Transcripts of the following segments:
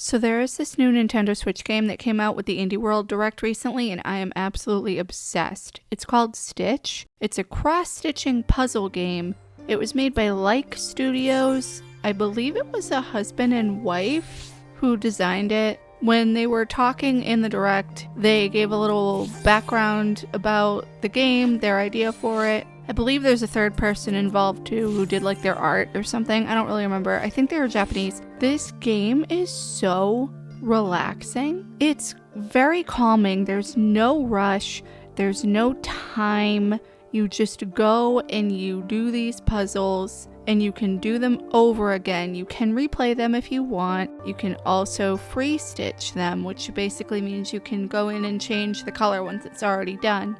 So there is this new Nintendo Switch game that came out with the Indie World Direct recently, and I am absolutely obsessed. It's called Stitch. It's a cross-stitching puzzle game. It was made by Like Studios. I believe it was a husband and wife who designed it. When they were talking in the Direct, they gave a little background about the game, their idea for it. I believe there's a third person involved too who did like their art or something. I don't really remember. I think they were Japanese. This game is so relaxing. It's very calming. There's no rush. There's no time. You just go and you do these puzzles and you can do them over again. You can replay them if you want. You can also free stitch them, which basically means you can go in and change the color once it's already done.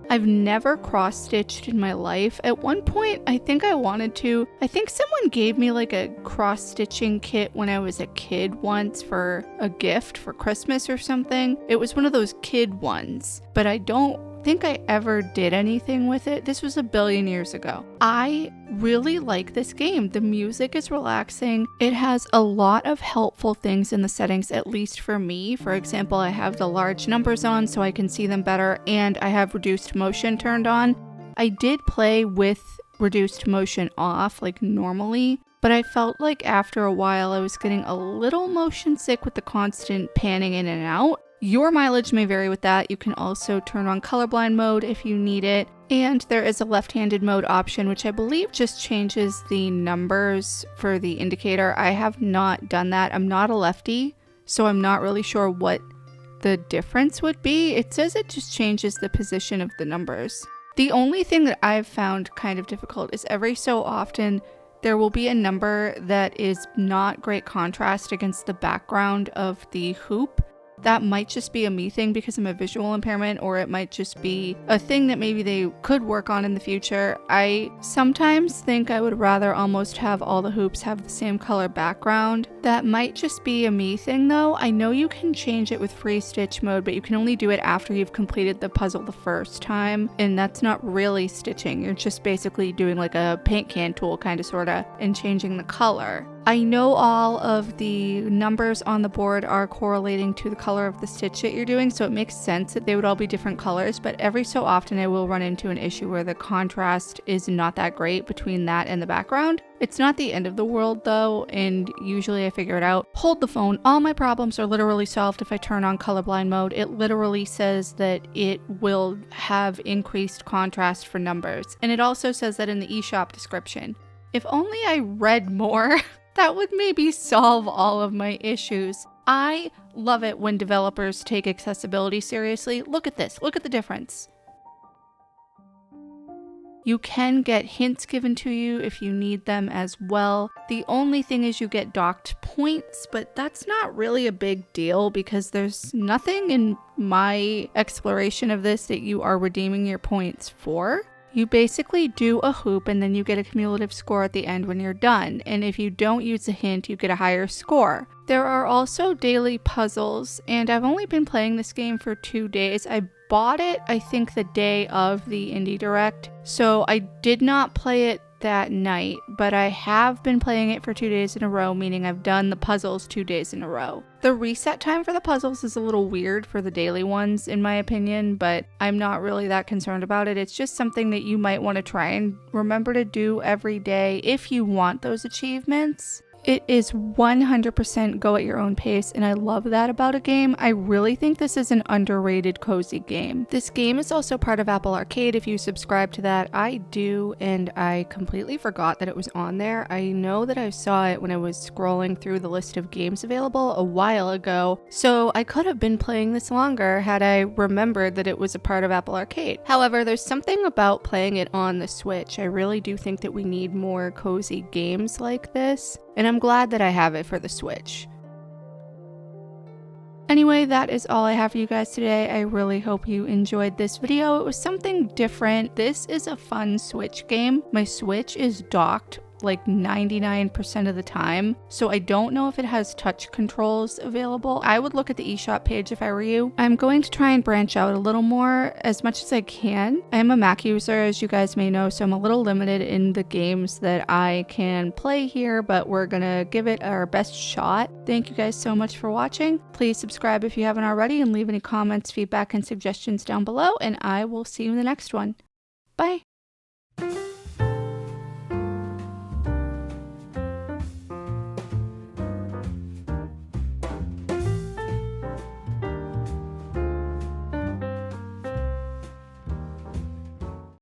I've never cross-stitched in my life. At one point, I think I wanted to. I think someone gave me like a cross-stitching kit when I was a kid once for a gift for Christmas or something. It was one of those kid ones, but I don't think I ever did anything with it. This was a billion years ago. I really like this game. The music is relaxing. It has a lot of helpful things in the settings, at least for me. For example, I have the large numbers on so I can see them better, and I have reduced motion turned on. I did play with reduced motion off, like normally, but I felt like after a while I was getting a little motion sick with the constant panning in and out. Your mileage may vary with that. You can also turn on colorblind mode if you need it. And there is a left-handed mode option, which I believe just changes the numbers for the indicator. I have not done that. I'm not a lefty, so I'm not really sure what the difference would be. It says it just changes the position of the numbers. The only thing that I've found kind of difficult is every so often there will be a number that is not great contrast against the background of the hoop. That might just be a me thing because I'm a visual impairment, or it might just be a thing that maybe they could work on in the future. I sometimes think I would rather almost have all the hoops have the same color background. That might just be a me thing though. I know you can change it with free stitch mode, but you can only do it after you've completed the puzzle the first time, and that's not really stitching. You're just basically doing like a paint can tool kind of sorta and changing the color. I know all of the numbers on the board are correlating to the color of the stitch that you're doing, so it makes sense that they would all be different colors, but every so often I will run into an issue where the contrast is not that great between that and the background. It's not the end of the world though, and usually I figure it out. Hold the phone. All my problems are literally solved if I turn on colorblind mode. It literally says that it will have increased contrast for numbers, and it also says that in the eShop description. If only I read more, that would maybe solve all of my issues. I love it when developers take accessibility seriously. Look at this. Look at the difference. You can get hints given to you if you need them as well. The only thing is you get docked points, but that's not really a big deal because there's nothing in my exploration of this that you are redeeming your points for. You basically do a hoop and then you get a cumulative score at the end when you're done, and if you don't use a hint, you get a higher score. There are also daily puzzles, and I've only been playing this game for 2 days. I bought it, I think, the day of the Indie Direct, so I did not play it that night, but I have been playing it for 2 days in a row, meaning I've done the puzzles 2 days in a row. The reset time for the puzzles is a little weird for the daily ones, in my opinion, but I'm not really that concerned about it. It's just something that you might want to try and remember to do every day if you want those achievements. It is 100% go at your own pace, and I love that about a game. I really think this is an underrated cozy game. This game is also part of Apple Arcade if you subscribe to that. I do, and I completely forgot that it was on there. I know that I saw it when I was scrolling through the list of games available a while ago, so I could have been playing this longer had I remembered that it was a part of Apple Arcade. However, there's something about playing it on the Switch. I really do think that we need more cozy games like this, and I'm glad that I have it for the Switch. Anyway, that is all I have for you guys today. I really hope you enjoyed this video. It was something different. This is a fun Switch game. My Switch is docked like 99% of the time. So I don't know if it has touch controls available. I would look at the eShop page if I were you. I'm going to try and branch out a little more as much as I can. I am a Mac user, as you guys may know, so I'm a little limited in the games that I can play here, but we're gonna give it our best shot. Thank you guys so much for watching. Please subscribe if you haven't already and leave any comments, feedback, and suggestions down below, and I will see you in the next one. Bye!